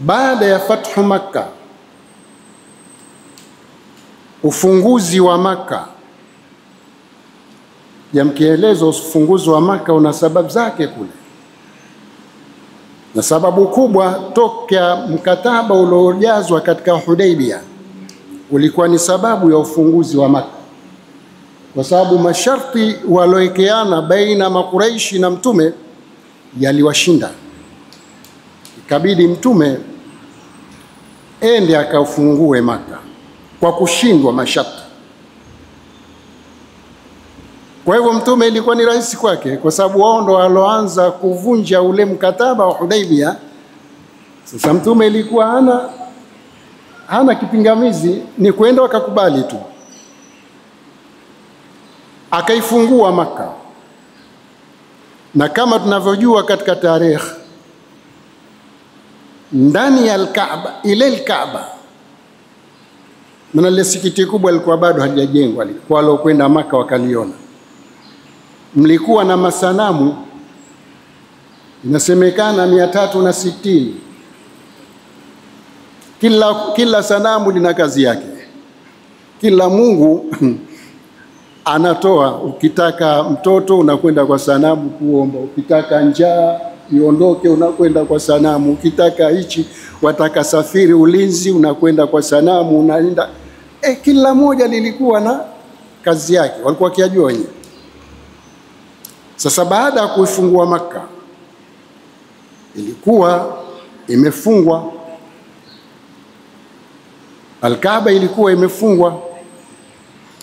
baada ya fathu Makkah, ufunguzi wa Makkah, ya mkielezo ufunguzi wa Makkah una sababu zake kule, na sababu kubwa tokea mkataba uliojazwa katika Hudaybiyah ulikuwa ni sababu ya ufunguzi wa Makkah, kwa sababu masharti waliowekeana baina Makuraishi na mtume yaliwashinda. Ikabidi mtume ende akaufungue Makkah kwa kushindwa masharti. Kwa hivyo mtume ilikuwa ni rahisi kwake, kwa sababu wao ndo waloanza kuvunja ule mkataba wa Hudaybiyah. Sasa mtume ilikuwa hana kipingamizi, ni kwenda wakakubali tu. Akaifungua Makkah, na kama tunavyojua katika tarehe, ndani ya Al-Kaaba, ile Al-Kaaba, maana ile sikiti kubwa ilikuwa bado halijajengwa, kwa wale kwenda Makkah wakaliona, mlikuwa na masanamu inasemekana 360. Kila sanamu lina kazi yake, kila mungu anatoa. Ukitaka mtoto unakwenda kwa sanamu kuomba, ukitaka njaa iondoke unakwenda kwa sanamu, ukitaka hichi, wataka safiri ulinzi unakwenda kwa sanamu, unaenda. Kila moja lilikuwa na kazi yake, walikuwa kiajua wenyewe. Sasa baada ya kuifungua Makkah, ilikuwa imefungwa Al-Kaaba, ilikuwa imefungwa.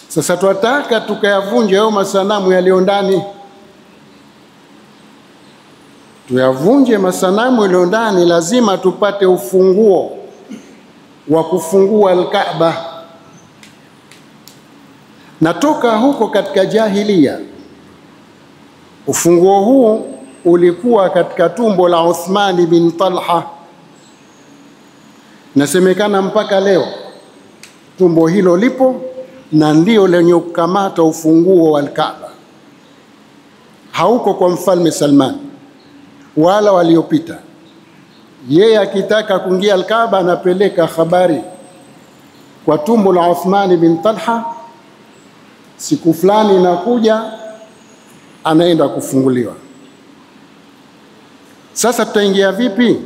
Sasa tunataka tukayavunje hayo masanamu yaliyo ndani, tuyavunje masanamu yaliyo ndani, lazima tupate ufunguo wa kufungua Al-Kaaba. Natoka huko katika jahiliya, ufunguo huu ulikuwa katika tumbo la Uthman bin Talha. Nasemekana mpaka leo tumbo hilo lipo na ndio lenye kukamata ufunguo wa Al-Kaaba. Hauko kwa mfalme Salman wala waliopita. Yeye akitaka kuingia Al-Kaaba anapeleka habari kwa tumbo la Uthman bin Talha, siku fulani inakuja, anaenda kufunguliwa. Sasa tutaingia vipi?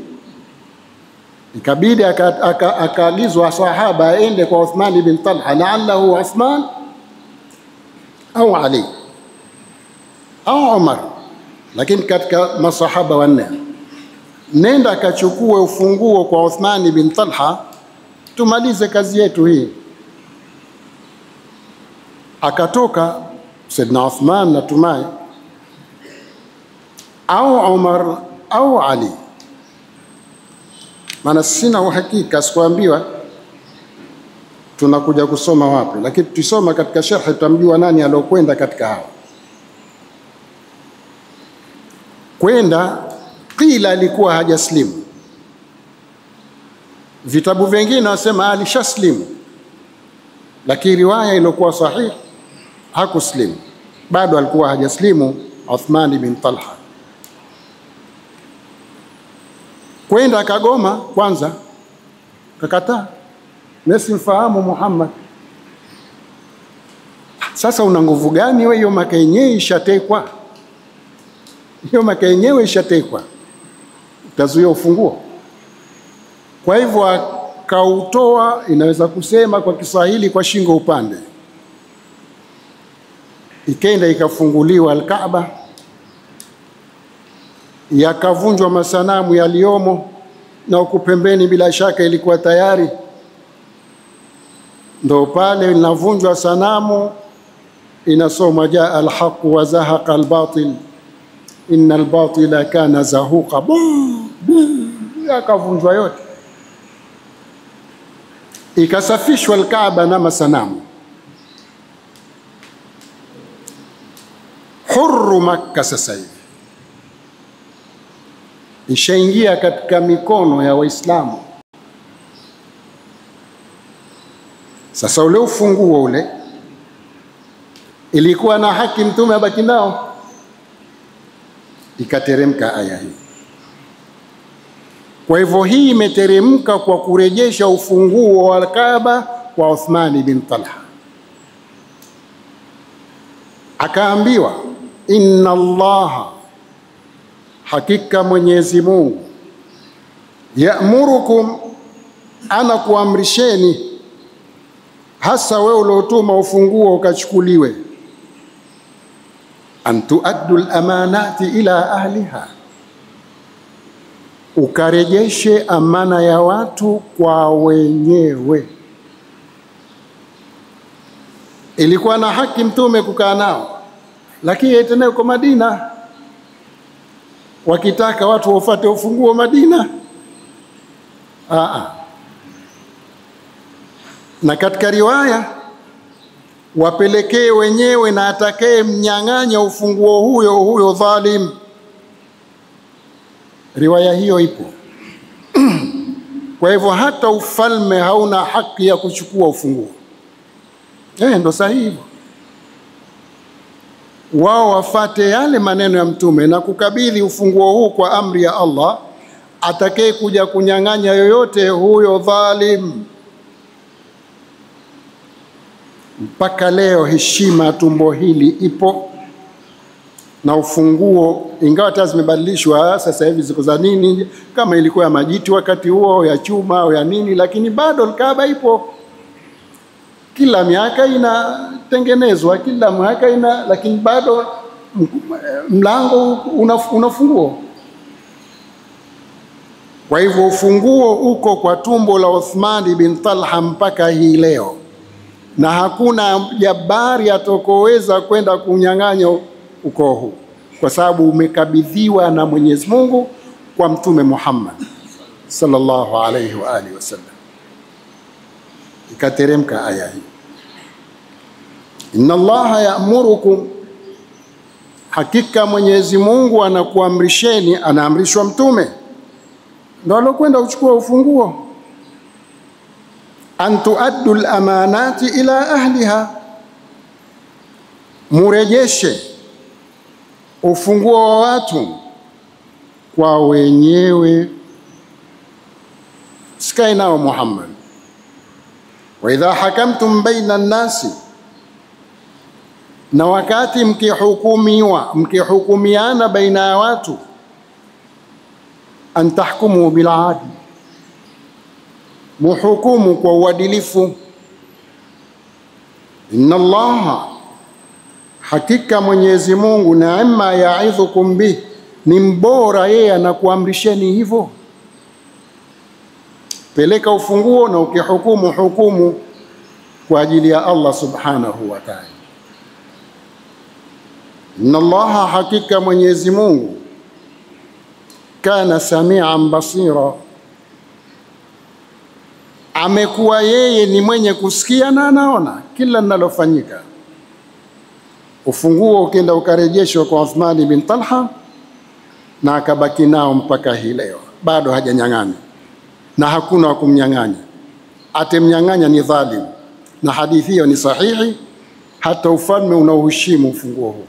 Ikabidi akaagizwa sahaba aende kwa Uthman bin Talha, la'allahu Uthman au Ali au Umar, lakini katika masahaba wanne, nenda akachukue ufunguo kwa Uthman bin Talha, tumalize kazi yetu hii. Akatoka Saidna Uthman, natumai, au Umar au Ali, maana sina uhakika, sikuambiwa tunakuja kusoma wapi, lakini tusoma katika sharh tutamjua nani alokwenda katika hao. Kwenda kila alikuwa hajaslimu, vitabu vingine nasema alishaslimu, lakini riwaya iliyokuwa sahihi hakuslimu, bado alikuwa hajaslimu Uthman bin Talha. Kwenda akagoma kwanza, kakataa, mimi mfahamu Muhammad. Sasa una nguvu gani wewe? Hiyo Maka yenyewe ishatekwa, hiyo Maka yenyewe ishatekwa, utazuia ufunguo? Kwa hivyo akautoa, inaweza kusema kwa Kiswahili, kwa shingo upande. Ikenda ikafunguliwa Al-Kaaba, yakavunjwa masanamu yaliomo, na huko pembeni bila shaka ilikuwa tayari ndo pale linavunjwa sanamu, inasoma jaa al-haq wa zahaqa al-batil inna al-batila kana zahuqa, yakavunjwa yote, ikasafishwa Al-Kaaba na masanamu. Hurru Makkah sasa hivi ishaingia katika mikono ya Waislamu. Sasa ule ufunguo ule ilikuwa na haki mtume abaki nao, ikateremka aya hii Kwa hivyo hii imeteremka kwa kurejesha ufunguo wa Kaaba kwa Uthman bin Talha. Akaambiwa, inna Allaha, hakika Mwenyezi Mungu, ya'murukum, ana kuamrisheni, hasa wewe uliotuma ufunguo ukachukuliwe, an tuaddu al-amanati ila ahliha, ukarejeshe amana ya watu kwa wenyewe. Ilikuwa na haki mtume kukaa nao, lakini tena yuko Madina, wakitaka watu wafuate ufunguo Madina. Na katika riwaya wapelekee wenyewe, na atakaye mnyang'anya ufunguo huyo dhalim. Riwaya hiyo ipo. Kwa hivyo hata ufalme hauna haki ya kuchukua ufunguo. Ndo sahihi. Wao wafate yale maneno ya mtume na kukabidhi ufunguo huu kwa amri ya Allah. Atakaye kuja kunyang'anya yoyote, huyo dhalim. Mpaka leo heshima tumbo hili ipo, na ufunguo ingawa hata zimebadilishwa sasa hivi ziko za nini, kama ilikuwa ya majiti wakati huo, ya chuma au ya nini, lakini bado Kaaba ipo. Kila miaka inatengenezwa, kila miaka lakini bado mlango una funguo. Kwa hivyo ufunguo uko kwa tumbo la Uthman bin Talha mpaka hii leo, na hakuna jabari atokoweza kwenda kunyang'anya ukoo huu, kwa sababu umekabidhiwa na Mwenyezi Mungu kwa Mtume Muhammad sallallahu alayhi wa alihi wasallam. Ikateremka aya hii, inna Allaha ya'murukum, hakika Mwenyezi Mungu anakuamrisheni. Anaamrishwa mtume, ndio alokwenda kuchukua ufunguo, an tuaddu al-amanati ila ahliha, murejeshe ufunguo wa watu kwa wenyewe. Sikai nao Muhammad, wa idha hakamtum baina an-nasi, na wakati mkihukumiana baina ya watu, an tahkumu bil adl, muhukumu kwa uadilifu. Inna Allaha, hakika Mwenyezi Mungu, neema yaidhukum bih, ni mbora yeye anakuamrisheni hivyo. Peleka ufunguo na ukihukumu, hukumu kwa ajili ya Allah subhanahu wa ta'ala. Inna Allaha, hakika Mwenyezi Mungu, kana samian basira, amekuwa yeye ni mwenye kusikia na anaona kila linalofanyika. Ufunguo ukienda ukarejeshwa kwa Uthman bin Talha, na akabaki nao mpaka hii leo, bado hajanyang'anya, na hakuna wa kumnyang'anya. Atemnyang'anya ni dhalim, na hadithi hiyo ni sahihi. Hata ufalme unaoheshimu ufunguo huu.